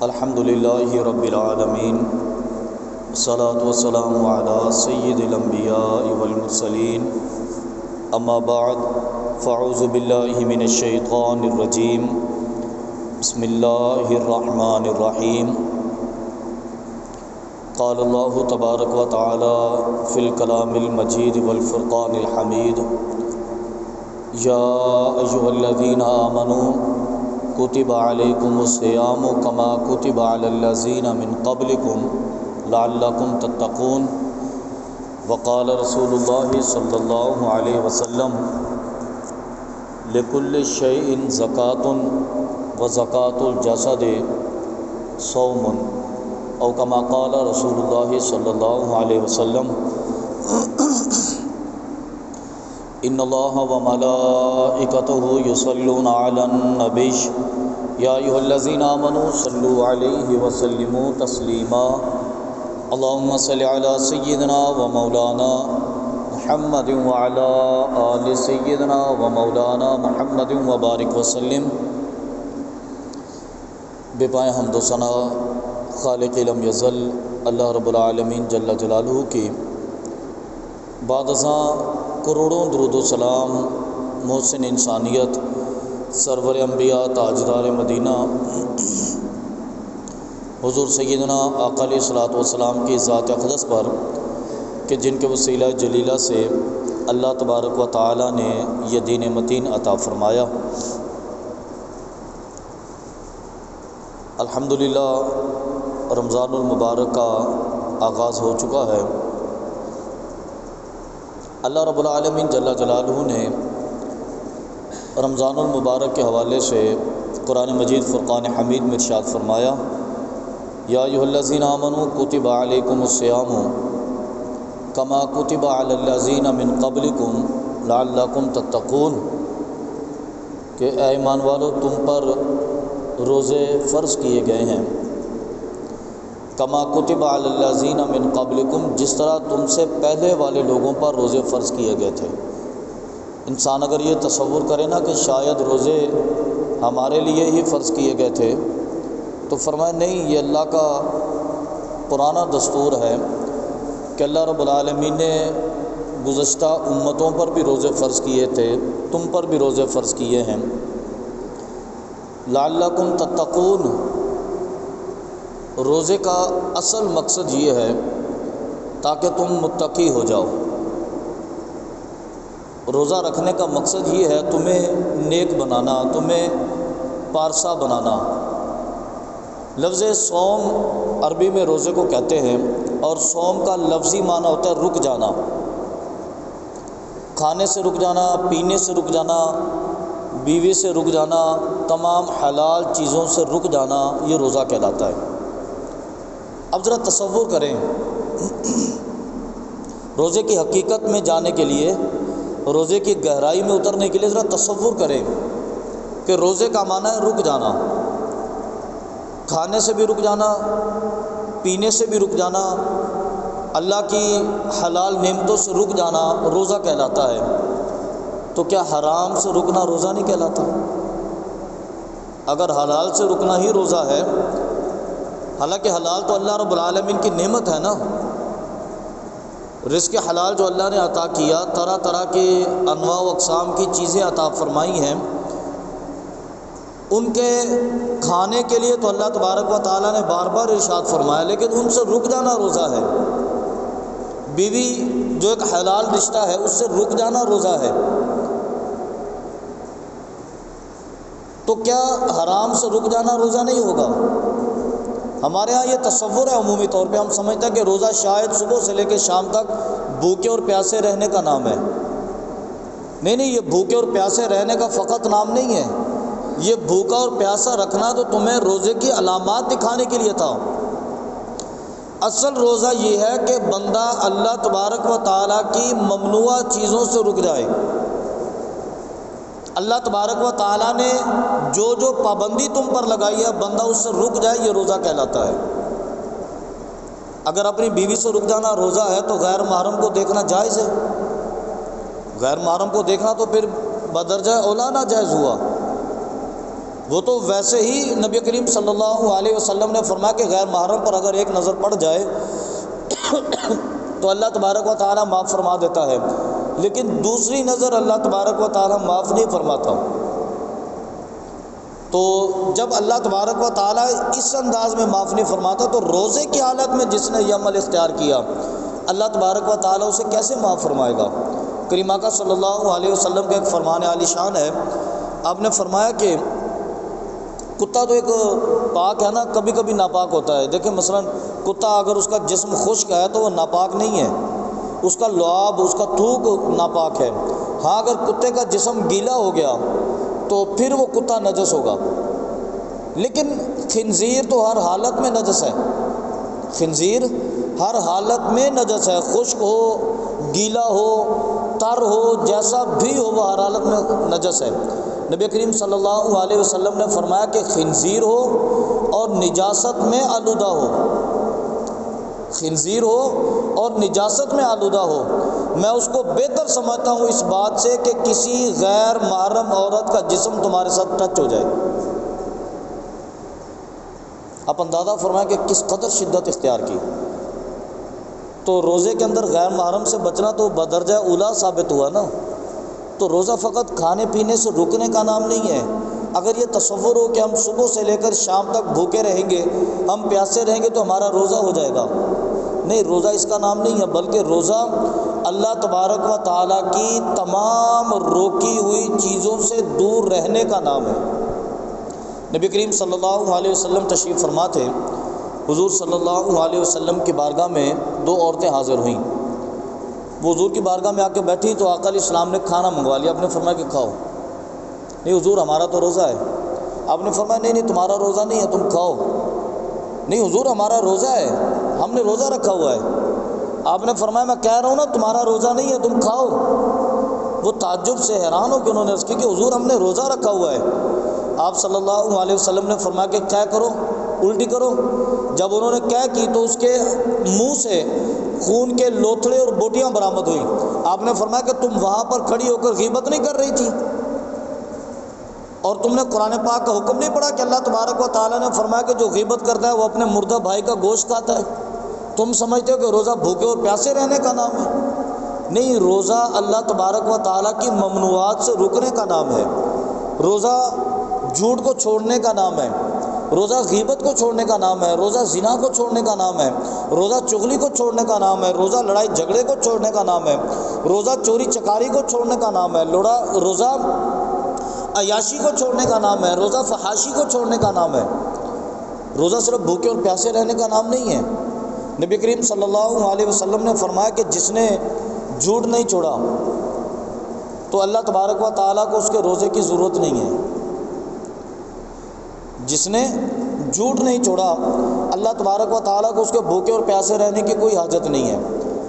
الحمد للہ رب العالمین والصلاة والسلام علی سید الانبیاء والمرسلین اما بعد فاعوذ باللہ من الشیطان الرجیم بسم اللہ الرحمن الرحیم قال اللہ تبارک و تعالی فی الکلام المجید والفرقان الحمید یا ایھا الذین آمنوا کتب علیکم الصیام کما کتب علی الذین من قبلکم لعلکم تتقون وقال رسول اللہ صلی اللہ علیہ وسلم لکل شیء زکاۃ وزکاۃ الجسد صوم او کما قال رسول اللہ صلی اللہ علیہ وسلم ان اللہ وملائکتہ یصلون علی النبی یا ایھا الذین آمنوا صلوا علیہ وسلموا تسلیما اللہم صل علی سیدنا ومولانا محمد وعلی آل سیدنا ومولانا محمد وبارک وسلم۔ بے پائے حمد و ثنا خالق لم یزل اللہ رب العالمین جل جلالہ کی بعد ازاں کروڑوں درود و سلام محسن انسانیت سرور انبیاء تاجدار مدینہ حضور سیدنا آقا علیہ الصلوۃ والسلام کی ذات اقدس پر کہ جن کے وسیلہ جلیلہ سے اللہ تبارک و تعالی نے یہ دین متین عطا فرمایا۔ الحمدللہ رمضان المبارک کا آغاز ہو چکا ہے۔ اللہ رب العالمین جل جلالہ نے رمضان المبارک کے حوالے سے قرآن مجید فرقان حمید میں ارشاد فرمایا یا ایھا الذین آمنوا کتب علیکم الصیام کما کتب علی الذین من قبلکم لعلکم تتقون کہ اے ایمان والو تم پر روزے فرض کیے گئے ہیں کما کتب علی الذین من قبلکم جس طرح تم سے پہلے والے لوگوں پر روزے فرض کیے گئے تھے۔ انسان اگر یہ تصور کرے نا کہ شاید روزے ہمارے لیے ہی فرض کیے گئے تھے تو فرمایا نہیں، یہ اللہ کا پرانا دستور ہے کہ اللہ رب العالمین نے گزشتہ امتوں پر بھی روزے فرض کیے تھے، تم پر بھی روزے فرض کیے ہیں۔ لعلکم تتقون، روزے کا اصل مقصد یہ ہے تاکہ تم متقی ہو جاؤ۔ روزہ رکھنے کا مقصد یہ ہے تمہیں نیک بنانا، تمہیں پارسا بنانا۔ لفظ صوم عربی میں روزے کو کہتے ہیں اور صوم کا لفظی معنی ہوتا ہے رک جانا، کھانے سے رک جانا، پینے سے رک جانا، بیوی سے رک جانا، تمام حلال چیزوں سے رک جانا، یہ روزہ کہلاتا ہے۔ اب ذرا تصور کریں، روزے کی حقیقت میں جانے کے لیے، روزے کی گہرائی میں اترنے کے لیے ذرا تصور کریں کہ روزے کا معنی ہے رک جانا، کھانے سے بھی رک جانا، پینے سے بھی رک جانا، اللہ کی حلال نعمتوں سے رک جانا روزہ کہلاتا ہے۔ تو کیا حرام سے رکنا روزہ نہیں کہلاتا؟ اگر حلال سے رکنا ہی روزہ ہے، حالانکہ حلال تو اللہ رب العالمین کی نعمت ہے نا، رزق حلال جو اللہ نے عطا کیا، طرح طرح کے انواع و اقسام کی چیزیں عطا فرمائی ہیں، ان کے کھانے کے لیے تو اللہ تبارک و تعالیٰ نے بار بار ارشاد فرمایا، لیکن ان سے رک جانا روزہ ہے۔ بیوی جو ایک حلال رشتہ ہے اس سے رک جانا روزہ ہے۔ تو کیا حرام سے رک جانا روزہ نہیں ہوگا؟ ہمارے ہاں یہ تصور ہے عمومی طور پہ، ہم سمجھتے ہیں کہ روزہ شاید صبح سے لے کے شام تک بھوکے اور پیاسے رہنے کا نام ہے۔ نہیں، یہ بھوکے اور پیاسے رہنے کا فقط نام نہیں ہے، یہ بھوکا اور پیاسا رکھنا تو تمہیں روزے کی علامات دکھانے کے لیے تھا۔ اصل روزہ یہ ہے کہ بندہ اللہ تبارک و تعالیٰ کی ممنوعہ چیزوں سے رک جائے۔ اللہ تبارک و تعالیٰ نے جو جو پابندی تم پر لگائی ہے بندہ اس سے رک جائے، یہ روزہ کہلاتا ہے۔ اگر اپنی بیوی سے رک جانا روزہ ہے تو غیر محرم کو دیکھنا جائز ہے، غیر محرم کو دیکھنا تو پھر بدرجہ اولا ناجائز ہوا۔ وہ تو ویسے ہی نبی کریم صلی اللہ علیہ وسلم نے فرمایا کہ غیر محرم پر اگر ایک نظر پڑ جائے تو اللہ تبارک و تعالیٰ معاف فرما دیتا ہے، لیکن دوسری نظر اللہ تبارک و تعالیٰ معاف نہیں فرماتا۔ تو جب اللہ تبارک و تعالیٰ اس انداز میں معاف نہیں فرماتا تو روزے کی حالت میں جس نے یہ عمل اختیار کیا اللہ تبارک و تعالیٰ اسے کیسے معاف فرمائے گا؟ کریم آقا صلی اللہ علیہ وسلم کا ایک فرمان عالی شان ہے، آپ نے فرمایا کہ کتا تو ایک پاک ہے نا، کبھی کبھی ناپاک ہوتا ہے۔ دیکھیں مثلا کتا اگر اس کا جسم خشک ہے تو وہ ناپاک نہیں ہے، اس کا لعاب، اس کا تھوک ناپاک ہے۔ ہاں اگر کتے کا جسم گیلا ہو گیا تو پھر وہ کتا نجس ہوگا، لیکن خنزیر تو ہر حالت میں نجس ہے، خنزیر ہر حالت میں نجس ہے، خشک ہو، گیلا ہو، تر ہو، جیسا بھی ہو وہ ہر حالت میں نجس ہے۔ نبی کریم صلی اللہ علیہ وسلم نے فرمایا کہ خنزیر ہو اور نجاست میں آلودہ ہو، خنزیر ہو اور نجاست میں آلودہ ہو، میں اس کو بہتر سمجھتا ہوں اس بات سے کہ کسی غیر محرم عورت کا جسم تمہارے ساتھ ٹچ ہو جائے۔ آپ اندازہ فرمائیں کہ کس قدر شدت اختیار کی۔ تو روزے کے اندر غیر محرم سے بچنا تو بدرجہ اولا ثابت ہوا نا۔ تو روزہ فقط کھانے پینے سے رکنے کا نام نہیں ہے۔ اگر یہ تصور ہو کہ ہم صبح سے لے کر شام تک بھوکے رہیں گے، ہم پیاسے رہیں گے تو ہمارا روزہ ہو جائے گا، نہیں، روزہ اس کا نام نہیں ہے، بلکہ روزہ اللہ تبارک و تعالیٰ کی تمام روکی ہوئی چیزوں سے دور رہنے کا نام ہے۔ نبی کریم صلی اللہ علیہ وسلم تشریف فرما تھے، حضور صلی اللہ علیہ وسلم کی بارگاہ میں دو عورتیں حاضر ہوئیں۔ وہ حضور کی بارگاہ میں آ کے بیٹھی تو آقا علیہ السلام نے کھانا منگوا لیا۔ آپ نے فرمایا کہ کھاؤ۔ نہیں حضور ہمارا تو روزہ ہے۔ آپ نے فرمایا نہیں تمہارا روزہ نہیں ہے، تم کھاؤ۔ نہیں حضور ہمارا روزہ ہے، ہم نے روزہ رکھا ہوا ہے۔ آپ نے فرمایا میں کہہ رہا ہوں نا تمہارا روزہ نہیں ہے، تم کھاؤ۔ وہ تعجب سے حیران ہو کہ انہوں نے عرض کی کہ حضور ہم نے روزہ رکھا ہوا ہے۔ آپ صلی اللہ علیہ وسلم نے فرمایا کہ کیا کرو، الٹی کرو۔ جب انہوں نے کیا کی تو اس کے منہ سے خون کے لوتھڑے اور بوٹیاں برآمد ہوئیں۔ آپ نے فرمایا کہ تم وہاں پر کھڑی ہو کر غیبت نہیں کر رہی تھی، اور تم نے قرآن پاک کا حکم نہیں پڑھا کہ اللہ تبارک و تعالیٰ نے فرمایا کہ جو غیبت کرتا ہے وہ اپنے مردہ بھائی کا گوشت کھاتا ہے؟ تم سمجھتے ہو کہ روزہ بھوکے اور پیاسے رہنے کا نام ہے؟ نہیں، روزہ اللہ تبارک و تعالیٰ کی ممنوعات سے رکنے کا نام ہے۔ روزہ جھوٹ کو چھوڑنے کا نام ہے، روزہ غیبت کو چھوڑنے کا نام ہے، روزہ زنا کو چھوڑنے کا نام ہے، روزہ چغلی کو چھوڑنے کا نام ہے، روزہ لڑائی جھگڑے کو چھوڑنے کا نام ہے، روزہ چوری چکاری کو چھوڑنے کا نام ہے، روزہ عیاشی کو چھوڑنے کا نام ہے، روزہ فحاشی کو چھوڑنے کا نام ہے۔ روزہ صرف بھوکے اور پیاسے رہنے کا نام نہیں ہے۔ نبی کریم صلی اللہ علیہ وسلم نے فرمایا کہ جس نے جھوٹ نہیں چھوڑا تو اللہ تبارک و تعالیٰ کو اس کے روزے کی ضرورت نہیں ہے۔ جس نے جھوٹ نہیں چھوڑا اللہ تبارک و تعالیٰ کو اس کے بھوکے اور پیاسے رہنے کی کوئی حاجت نہیں ہے۔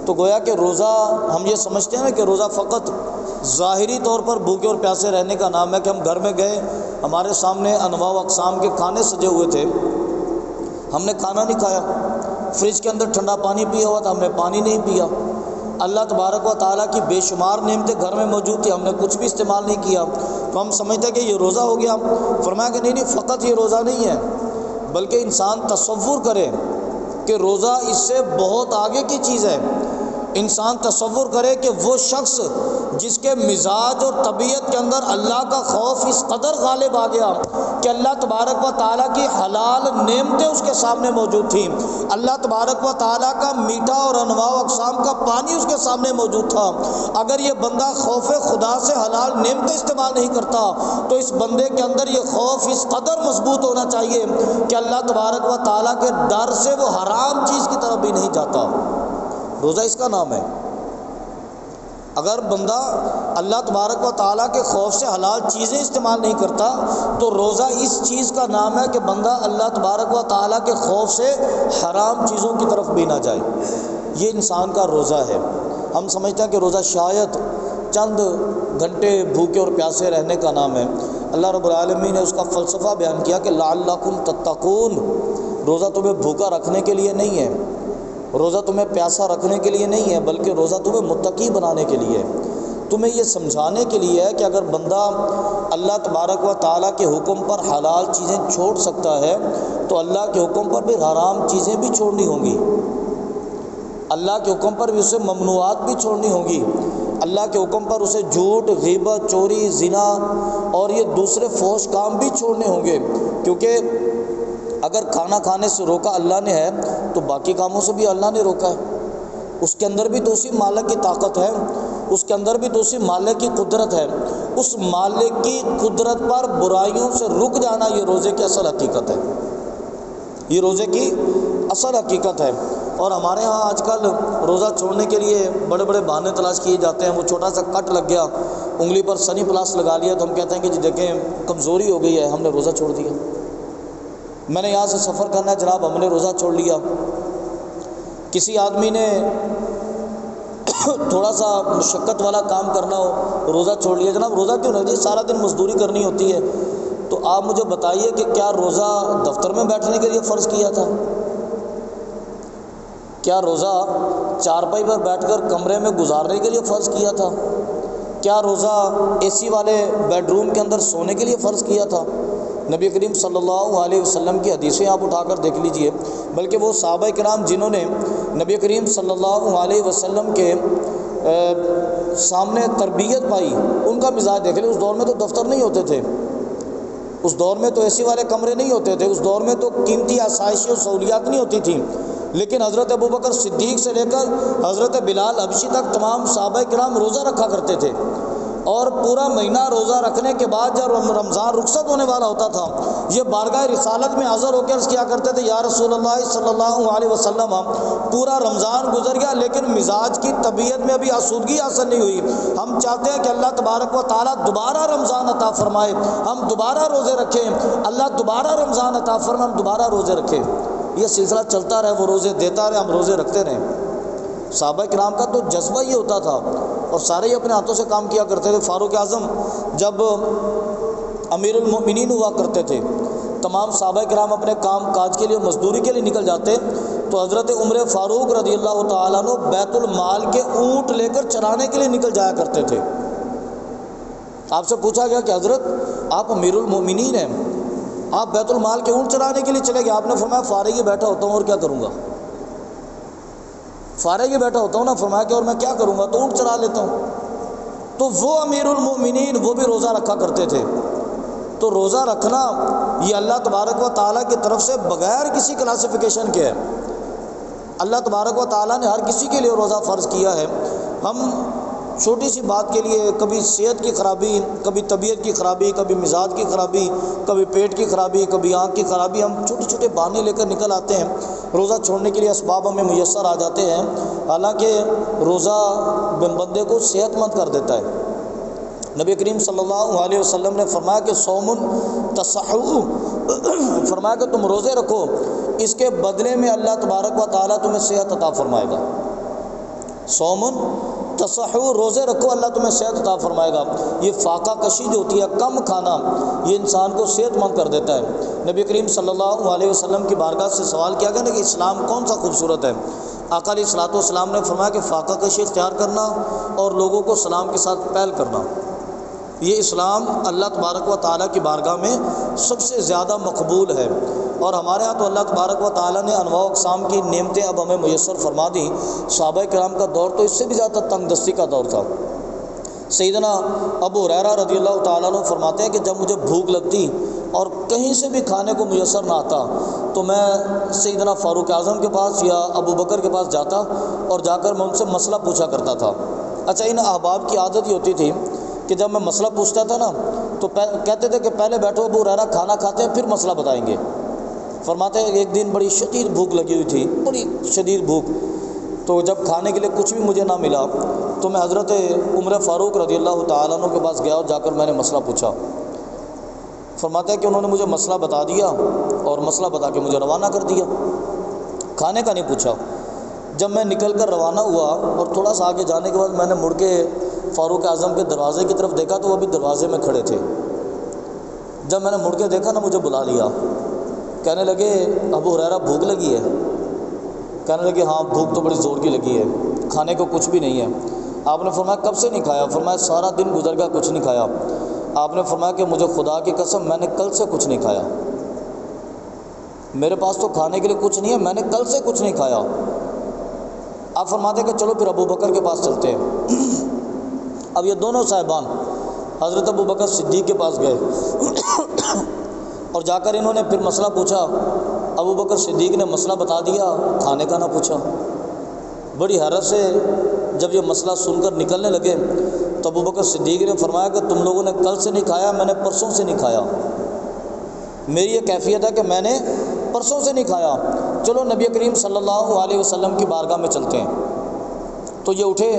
تو گویا کہ روزہ ہم یہ سمجھتے ہیں نا کہ روزہ فقط ظاہری طور پر بھوکے اور پیاسے رہنے کا نام ہے، کہ ہم گھر میں گئے، ہمارے سامنے انواع و اقسام کے کھانے سجے ہوئے تھے، ہم نے کھانا نہیں کھایا، فریج کے اندر ٹھنڈا پانی پیا ہوا تھا، ہم نے پانی نہیں پیا۔ اللہ تبارک و تعالیٰ کی بے شمار نعمتیں گھر میں موجود تھی، ہم نے کچھ بھی استعمال نہیں کیا، تو ہم سمجھتے ہیں کہ یہ روزہ ہو گیا۔ فرمایا کہ نہیں، فقط یہ روزہ نہیں ہے، بلکہ انسان تصور کرے کہ روزہ اس سے بہت آگے کی چیز ہے۔ انسان تصور کرے کہ وہ شخص جس کے مزاج اور طبیعت کے اندر اللہ کا خوف اس قدر غالب آ گیا کہ اللہ تبارک و تعالیٰ کی حلال نعمتیں اس کے سامنے موجود تھیں، اللہ تبارک و تعالیٰ کا میٹھا اور انواع و اقسام کا پانی اس کے سامنے موجود تھا، اگر یہ بندہ خوف خدا سے حلال نعمتیں استعمال نہیں کرتا تو اس بندے کے اندر یہ خوف اس قدر مضبوط ہونا چاہیے کہ اللہ تبارک و تعالیٰ کے ڈر سے وہ حرام چیز کی طرف بھی نہیں جاتا۔ روزہ اس کا نام ہے۔ اگر بندہ اللہ تبارک و تعالیٰ کے خوف سے حلال چیزیں استعمال نہیں کرتا تو روزہ اس چیز کا نام ہے کہ بندہ اللہ تبارک و تعالیٰ کے خوف سے حرام چیزوں کی طرف بھی نہ جائے۔ یہ انسان کا روزہ ہے۔ ہم سمجھتے ہیں کہ روزہ شاید چند گھنٹے بھوکے اور پیاسے رہنے کا نام ہے۔ اللہ رب العالمین نے اس کا فلسفہ بیان کیا کہ لعلکم تتقون، روزہ تمہیں بھوکا رکھنے کے لیے نہیں ہے، روزہ تمہیں پیاسا رکھنے کے لیے نہیں ہے، بلکہ روزہ تمہیں متقی بنانے کے لیے۔ تمہیں یہ سمجھانے کے لیے ہے کہ اگر بندہ اللہ تبارک و تعالیٰ کے حکم پر حلال چیزیں چھوڑ سکتا ہے تو اللہ کے حکم پر بھی حرام چیزیں بھی چھوڑنی ہوں گی، اللہ کے حکم پر بھی اسے ممنوعات بھی چھوڑنی ہوں گی، اللہ کے حکم پر اسے جھوٹ، غیبت، چوری، زنا اور یہ دوسرے فحش کام بھی چھوڑنے ہوں گے، کیونکہ اگر کھانا کھانے سے روکا اللہ نے ہے تو باقی کاموں سے بھی اللہ نے روکا ہے۔ اس کے اندر بھی تو اسی مالک کی طاقت ہے، اس کے اندر بھی تو اسی مالک کی قدرت ہے۔ اس مالک کی قدرت پر برائیوں سے رک جانا یہ روزے کی اصل حقیقت ہے، یہ روزے کی اصل حقیقت ہے۔ اور ہمارے ہاں آج کل روزہ چھوڑنے کے لیے بڑے بڑے بہانے تلاش کیے جاتے ہیں۔ وہ چھوٹا سا کٹ لگ گیا، انگلی پر سنی پلاس لگا لیا تو ہم کہتے ہیں کہ جی دیکھیں کمزوری ہو گئی ہے، ہم نے روزہ چھوڑ دیا۔ میں نے یہاں سے سفر کرنا ہے جناب، ہم نے روزہ چھوڑ لیا۔ کسی آدمی نے تھوڑا سا مشقت والا کام کرنا ہو، روزہ چھوڑ لیا۔ جناب روزہ کیوں نہیں جی، سارا دن مزدوری کرنی ہوتی ہے۔ تو آپ مجھے بتائیے کہ کیا روزہ دفتر میں بیٹھنے کے لیے فرض کیا تھا؟ کیا روزہ چارپائی پر بیٹھ کر کمرے میں گزارنے کے لیے فرض کیا تھا؟ کیا روزہ اے سی والے بیڈ روم کے اندر سونے کے لیے فرض کیا تھا؟ نبی کریم صلی اللہ علیہ وسلم کی حدیثیں آپ اٹھا کر دیکھ لیجئے، بلکہ وہ صحابہ کرام جنہوں نے نبی کریم صلی اللہ علیہ وسلم کے سامنے تربیت پائی، ان کا مزاج دیکھ لیں۔ اس دور میں تو دفتر نہیں ہوتے تھے، اس دور میں تو اے سی والے کمرے نہیں ہوتے تھے، اس دور میں تو قیمتی آسائشیں اور سہولیات نہیں ہوتی تھیں، لیکن حضرت ابوبکر صدیق سے لے کر حضرت بلال حبشی تک تمام صحابہ کرام روزہ رکھا کرتے تھے۔ اور پورا مہینہ روزہ رکھنے کے بعد جب رمضان رخصت ہونے والا ہوتا تھا، یہ بارگاہ رسالت میں حاضر ہو کے عرض کیا کرتے تھے، یا رسول اللہ صلی اللہ علیہ وسلم پورا رمضان گزر گیا لیکن مزاج کی طبیعت میں ابھی آسودگی حاصل نہیں ہوئی، ہم چاہتے ہیں کہ اللہ تبارک و تعالیٰ دوبارہ رمضان عطا فرمائے، ہم دوبارہ روزے رکھیں، اللہ دوبارہ رمضان عطا فرمائے، ہم دوبارہ روزے رکھیں۔ یہ سلسلہ چلتا رہے، وہ روزے دیتا رہے، ہم روزے رکھتے رہیں۔ صحابہ کرام کا تو جذبہ یہ ہوتا تھا اور سارے ہی اپنے ہاتھوں سے کام کیا کرتے تھے۔ فاروق اعظم جب امیر المؤمنین ہوا کرتے تھے، تمام صحابہ کرام اپنے کام کاج کے لیے مزدوری کے لیے نکل جاتے تو حضرت عمر فاروق رضی اللہ تعالیٰ عنہ بیت المال کے اونٹ لے کر چرانے کے لیے نکل جایا کرتے تھے۔ آپ سے پوچھا گیا کہ حضرت آپ امیر المؤمنین ہیں، آپ بیت المال کے اونٹ چرانے کے لیے چلے گئے؟ آپ نے فرمایا فارغ ہی بیٹھا ہوتا ہوں اور کیا کروں گا، فارغ ہی بیٹھا ہوتا ہوں نا، فرمایا کہ اور میں کیا کروں گا، تو اونٹ چرا لیتا ہوں۔ تو وہ امیر المؤمنین وہ بھی روزہ رکھا کرتے تھے۔ تو روزہ رکھنا یہ اللہ تبارک و تعالیٰ کی طرف سے بغیر کسی کلاسیفیکیشن کے ہے۔ اللہ تبارک و تعالیٰ نے ہر کسی کے لیے روزہ فرض کیا ہے۔ ہم چھوٹی سی بات کے لیے کبھی صحت کی خرابی، کبھی طبیعت کی خرابی، کبھی مزاج کی خرابی، کبھی پیٹ کی خرابی، کبھی آنکھ کی خرابی، ہم چھوٹے چھوٹے بہانے لے کر نکل آتے ہیں، روزہ چھوڑنے کے لیے اسباب ہمیں میسر آ جاتے ہیں، حالانکہ روزہ بندے کو صحت مند کر دیتا ہے۔ نبی کریم صلی اللہ علیہ وسلم نے فرمایا کہ صوم تصحو، فرمایا کہ تم روزے رکھو، اس کے بدلے میں اللہ تبارک و تعالیٰ تمہیں صحت عطا فرمائے گا۔ صوم تصحو، روزے رکھو، اللہ تمہیں صحت عطا فرمائے گا۔ یہ فاقہ کشی جو ہوتی ہے، کم کھانا، یہ انسان کو صحت مند کر دیتا ہے۔ نبی کریم صلی اللہ علیہ وسلم کی بارگاہ سے سوال کیا گیا نا کہ اسلام کون سا خوبصورت ہے؟ آقا علیہ الصلوۃ والسلام نے فرمایا کہ فاقہ کشی اختیار کرنا اور لوگوں کو سلام کے ساتھ پہل کرنا، یہ اسلام اللہ تبارک و تعالیٰ کی بارگاہ میں سب سے زیادہ مقبول ہے۔ اور ہمارے ہاں تو اللہ تبارک و تعالیٰ نے انواع و اقسام کی نعمتیں اب ہمیں میسر فرما دیں۔ صحابہ کرام کا دور تو اس سے بھی زیادہ تنگ دستی کا دور تھا۔ سیدنا ابو ہریرہ رضی اللہ تعالیٰ عنہ فرماتے ہیں کہ جب مجھے بھوک لگتی اور کہیں سے بھی کھانے کو میسر نہ آتا تو میں سیدنا فاروق اعظم کے پاس یا ابو بکر کے پاس جاتا اور جا کر میں ان سے مسئلہ پوچھا کرتا تھا۔ اچھا، ان احباب کی عادت یہ ہوتی تھی کہ جب میں مسئلہ پوچھتا تھا نا تو کہتے تھے کہ پہلے بیٹھو ابو ہریرہ، کھانا کھاتے ہیں پھر مسئلہ بتائیں گے۔ فرماتے ہیں ایک دن بڑی شدید بھوک لگی ہوئی تھی، بڑی شدید بھوک، تو جب کھانے کے لیے کچھ بھی مجھے نہ ملا تو میں حضرت عمر فاروق رضی اللہ تعالیٰ عنہ کے پاس گیا اور جا کر میں نے مسئلہ پوچھا۔ فرماتا ہے کہ انہوں نے مجھے مسئلہ بتا دیا اور مسئلہ بتا کے مجھے روانہ کر دیا، کھانے کا نہیں پوچھا۔ جب میں نکل کر روانہ ہوا اور تھوڑا سا آگے جانے کے بعد میں نے مڑ کے فاروق اعظم کے دروازے کی طرف دیکھا تو وہ بھی دروازے میں کھڑے تھے۔ جب میں نے مڑ کے دیکھا نا، مجھے بلا لیا، کہنے لگے ابو ہریرہ بھوک لگی ہے؟ کہنے لگے ہاں بھوک تو بڑی زور کی لگی ہے، کھانے کو کچھ بھی نہیں ہے۔ آپ نے فرمایا کب سے نہیں کھایا؟ فرمایا سارا دن گزر گیا کچھ نہیں کھایا۔ آپ نے فرمایا کہ مجھے خدا کی قسم میں نے کل سے کچھ نہیں کھایا، میرے پاس تو کھانے کے لیے کچھ نہیں ہے، میں نے کل سے کچھ نہیں کھایا۔ آپ فرماتے کہ چلو پھر ابو بکر کے پاس چلتے ہیں۔ اب یہ دونوں صاحبان حضرت ابو بکر صدیق کے پاس گئے اور جا کر انہوں نے پھر مسئلہ پوچھا۔ ابو بکر صدیق نے مسئلہ بتا دیا، کھانے کا نہ پوچھا۔ بڑی حیرت سے جب یہ مسئلہ سن کر نکلنے لگے تو ابو بکر صدیق نے فرمایا کہ تم لوگوں نے کل سے نہیں کھایا، میں نے پرسوں سے نہیں کھایا، میری یہ کیفیت ہے کہ میں نے پرسوں سے نہیں کھایا، چلو نبی کریم صلی اللہ علیہ وسلم کی بارگاہ میں چلتے ہیں۔ تو یہ اٹھے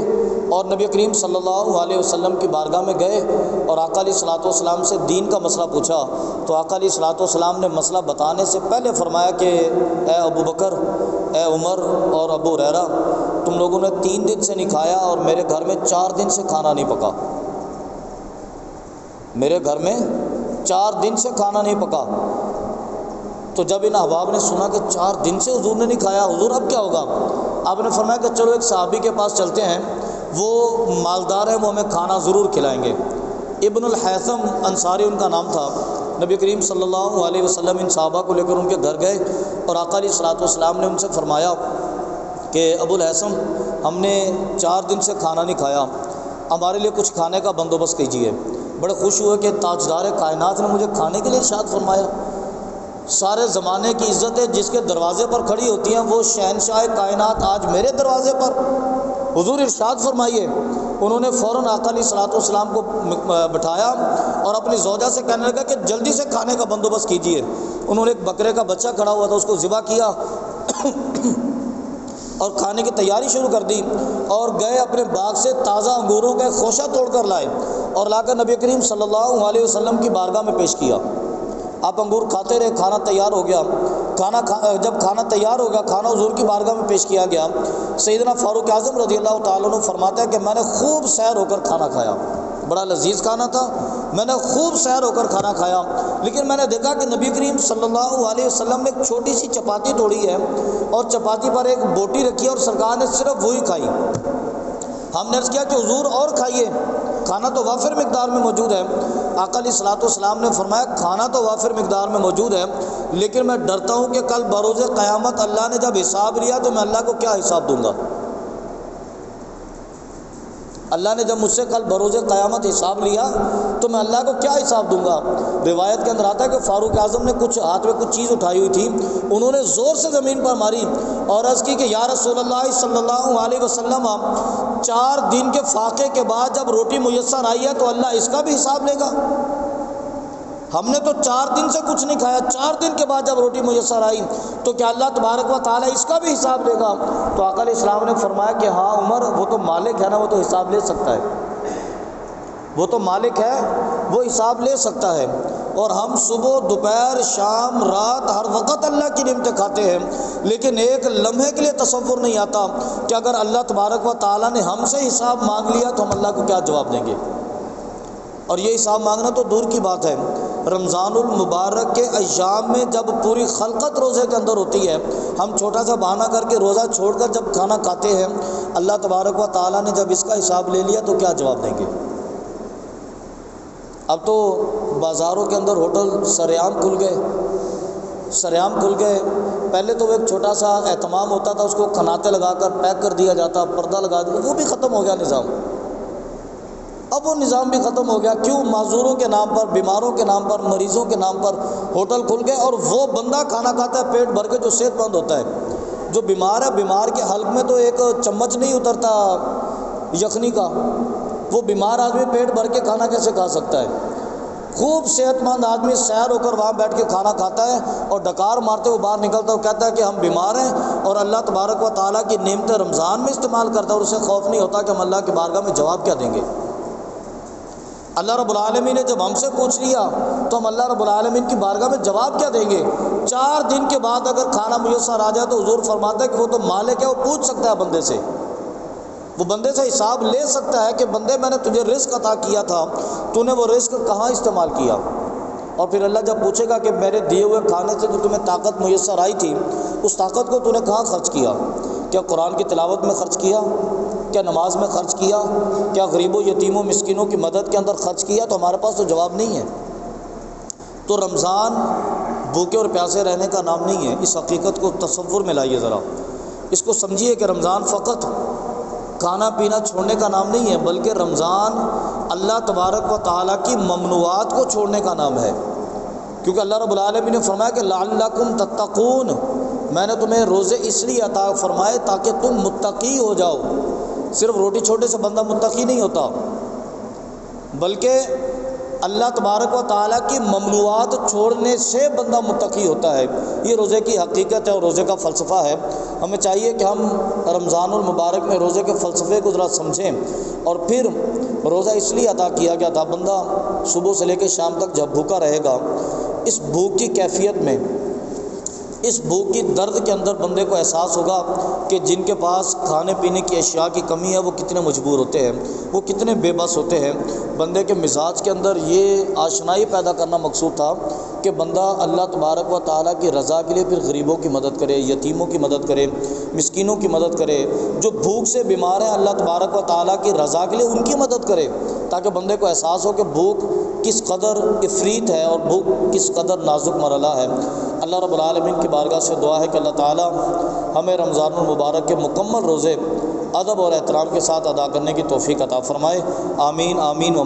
اور نبی کریم صلی اللہ علیہ وسلم کی بارگاہ میں گئے اور آقا علیہ الصلوۃ والسلام سے دین کا مسئلہ پوچھا۔ تو آقا علیہ الصلوۃ والسلام نے مسئلہ بتانے سے پہلے فرمایا کہ اے ابو بکر، اے عمر اور ابو ہریرہ، تم لوگوں نے 3 دن سے نہیں کھایا اور میرے گھر میں 4 دن سے کھانا نہیں پکا، میرے گھر میں 4 دن سے کھانا نہیں پکا۔ تو جب ان احباب نے سنا کہ 4 دن سے حضور نے نہیں کھایا، حضور اب کیا ہوگا؟ آپ نے فرمایا کہ چلو ایک صحابی کے پاس چلتے ہیں، وہ مالدار ہے، وہ ہمیں کھانا ضرور کھلائیں گے۔ ابن الحیثم انصاری ان کا نام تھا۔ نبی کریم صلی اللہ علیہ وسلم ان صحابہ کو لے کر ان کے گھر گئے اور آقا علیہ الصلوۃ والسلام نے ان سے فرمایا کہ ابو الحیثم، ہم نے 4 دن سے کھانا نہیں کھایا، ہمارے لیے کچھ کھانے کا بندوبست کیجیے۔ بڑے خوش ہوئے کہ تاجدار کائنات نے مجھے کھانے کے لیے ارشاد فرمایا۔ سارے زمانے کی عزت ہے جس کے دروازے پر کھڑی ہوتی ہیں، وہ شہنشاہ کائنات آج میرے دروازے پر، حضور ارشاد فرمائیے۔ انہوں نے فوراً آقا علیہ الصلوۃ والسلام کو بٹھایا اور اپنی زوجہ سے کہنے لگا کہ جلدی سے کھانے کا بندوبست کیجیے۔ انہوں نے ایک بکرے کا بچہ کھڑا ہوا تھا، اس کو ذبح کیا اور کھانے کی تیاری شروع کر دی، اور گئے اپنے باغ سے تازہ انگوروں کا ایک خوشہ توڑ کر لائے اور لا کر نبی کریم صلی اللہ علیہ وسلم کی بارگاہ میں پیش کیا۔ آپ انگور کھاتے رہے، کھانا تیار ہو گیا۔ جب کھانا تیار ہو گیا، کھانا حضور کی بارگاہ میں پیش کیا گیا۔ سیدنا فاروق اعظم رضی اللہ تعالیٰ عنہ فرماتا ہے کہ میں نے خوب سیر ہو کر کھانا کھایا، بڑا لذیذ کھانا تھا، میں نے خوب سیر ہو کر کھانا کھایا، لیکن میں نے دیکھا کہ نبی کریم صلی اللہ علیہ وسلم نے ایک چھوٹی سی چپاتی توڑی ہے اور چپاتی پر ایک بوٹی رکھی ہے اور سرکار نے صرف وہی کھائی۔ ہم نے عرض کیا کہ حضور اور کھائیے، کھانا تو وافر مقدار میں موجود ہے۔ آقا علیہ الصلوۃ والسلام نے فرمایا کھانا تو وافر مقدار میں موجود ہے، لیکن میں ڈرتا ہوں کہ کل بروز قیامت اللہ نے جب حساب لیا تو میں اللہ کو کیا حساب دوں گا؟ اللہ نے جب مجھ سے کل بروز قیامت حساب لیا تو میں اللہ کو کیا حساب دوں گا؟ روایت کے اندر آتا ہے کہ فاروق اعظم نے کچھ ہاتھ میں کچھ چیز اٹھائی ہوئی تھی، انہوں نے زور سے زمین پر ماری اور عرض کی کہ یا رسول اللہ صلی اللہ علیہ وسلم، 4 دن کے فاقے کے بعد جب روٹی میسر آئی ہے تو اللہ اس کا بھی حساب لے گا؟ ہم نے تو 4 دن سے کچھ نہیں کھایا، 4 دن کے بعد جب روٹی میسر آئی تو کیا اللہ تبارک و تعالیٰ اس کا بھی حساب لے گا؟ تو آقا علیہ السلام نے فرمایا کہ ہاں عمر، وہ تو مالک ہے نا، وہ تو حساب لے سکتا ہے، وہ تو مالک ہے، وہ حساب لے سکتا ہے۔ اور ہم صبح دوپہر شام رات ہر وقت اللہ کی نعمتیں کھاتے ہیں، لیکن ایک لمحے کے لیے تصور نہیں آتا کہ اگر اللہ تبارک و تعالیٰ نے ہم سے حساب مانگ لیا تو ہم اللہ کو کیا جواب دیں گے۔ اور یہ حساب مانگنا تو دور کی بات ہے، رمضان المبارک کے ایام میں جب پوری خلقت روزے کے اندر ہوتی ہے، ہم چھوٹا سا بہانہ کر کے روزہ چھوڑ کر جب کھانا کھاتے ہیں، اللہ تبارک و تعالیٰ نے جب اس کا حساب لے لیا تو کیا جواب دیں گے؟ اب تو بازاروں کے اندر ہوٹل سریعام کھل گئے۔ پہلے تو وہ ایک چھوٹا سا اہتمام ہوتا تھا، اس کو کھناتے لگا کر پیک کر دیا جاتا، پردہ لگا دیا، وہ بھی ختم ہو گیا نظام۔ اب وہ نظام بھی ختم ہو گیا، کیوں؟ معذوروں کے نام پر، بیماروں کے نام پر، مریضوں کے نام پر ہوٹل کھل گئے، اور وہ بندہ کھانا کھاتا ہے پیٹ بھر کے جو صحت مند ہوتا ہے۔ جو بیمار ہے، بیمار کے حلق میں تو ایک چمچ نہیں اترتا یخنی کا، وہ بیمار آدمی پیٹ بھر کے کھانا کیسے کھا سکتا ہے؟ خوب صحت مند آدمی سیر ہو کر وہاں بیٹھ کے کھانا کھاتا ہے اور ڈکار مارتے ہوئے باہر نکلتا ہے، وہ کہتا ہے کہ ہم بیمار ہیں، اور اللہ تبارک و تعالیٰ کی نعمت رمضان میں استعمال کرتا ہے اور اسے خوف نہیں ہوتا کہ ہم اللہ کی بارگاہ میں جواب کیا دیں گے۔ اللہ رب العالمین نے جب ہم سے پوچھ لیا تو ہم اللہ رب العالمین کی بارگاہ میں جواب کیا دیں گے؟ 4 دن کے بعد اگر کھانا میسر آ جائے تو حضور فرماتا ہے کہ وہ تو مالک ہے، وہ پوچھ سکتا ہے بندے سے، وہ بندے سے حساب لے سکتا ہے کہ بندے میں نے تجھے رزق عطا کیا تھا، تو نے وہ رزق کہاں استعمال کیا؟ اور پھر اللہ جب پوچھے گا کہ میرے دیے ہوئے کھانے سے جو تمہیں طاقت میسر آئی تھی، اس طاقت کو تو نے کہاں خرچ کیا؟ کیا قرآن کی تلاوت میں خرچ کیا؟ کیا نماز میں خرچ کیا؟ کیا غریبوں یتیموں مسکینوں کی مدد کے اندر خرچ کیا؟ تو ہمارے پاس تو جواب نہیں ہے۔ تو رمضان بھوکے اور پیاسے رہنے کا نام نہیں ہے۔ اس حقیقت کو تصور میں لائیے ذرا، اس کو سمجھیے کہ رمضان فقط کھانا پینا چھوڑنے کا نام نہیں ہے، بلکہ رمضان اللہ تبارک و تعالیٰ کی ممنوعات کو چھوڑنے کا نام ہے، کیونکہ اللہ رب العالمین نے فرمایا کہ لعلکم تتقون، میں نے تمہیں روزے اس لیے عطا فرمائے تاکہ تم متقی ہو جاؤ۔ صرف روٹی چھوڑنے سے بندہ متقی نہیں ہوتا، بلکہ اللہ تبارک و تعالیٰ کی ممنوعات چھوڑنے سے بندہ متقی ہوتا ہے۔ یہ روزے کی حقیقت ہے اور روزے کا فلسفہ ہے۔ ہمیں چاہیے کہ ہم رمضان المبارک میں روزے کے فلسفے کو ذرا سمجھیں، اور پھر روزہ اس لیے عطا کیا گیا تھا، بندہ صبح سے لے کے شام تک جب بھوکا رہے گا، اس بھوک کی کیفیت میں، اس بھوک کی درد کے اندر بندے کو احساس ہوگا کہ جن کے پاس کھانے پینے کی اشیاء کی کمی ہے وہ کتنے مجبور ہوتے ہیں، وہ کتنے بے بس ہوتے ہیں۔ بندے کے مزاج کے اندر یہ آشنائی پیدا کرنا مقصود تھا کہ بندہ اللہ تبارک و تعالیٰ کی رضا کے لیے پھر غریبوں کی مدد کرے، یتیموں کی مدد کرے، مسکینوں کی مدد کرے، جو بھوک سے بیمار ہیں اللہ تبارک و تعالیٰ کی رضا کے لیے ان کی مدد کرے، تاکہ بندے کو احساس ہو کہ بھوک کس قدر افریط ہے اور بھوک کس قدر نازک مرحلہ ہے۔ اللہ رب العالمین کی بارگاہ سے دعا ہے کہ اللہ تعالیٰ ہمیں رمضان المبارک کے مکمل روزے ادب اور احترام کے ساتھ ادا کرنے کی توفیق عطا فرمائے۔ آمین آمین و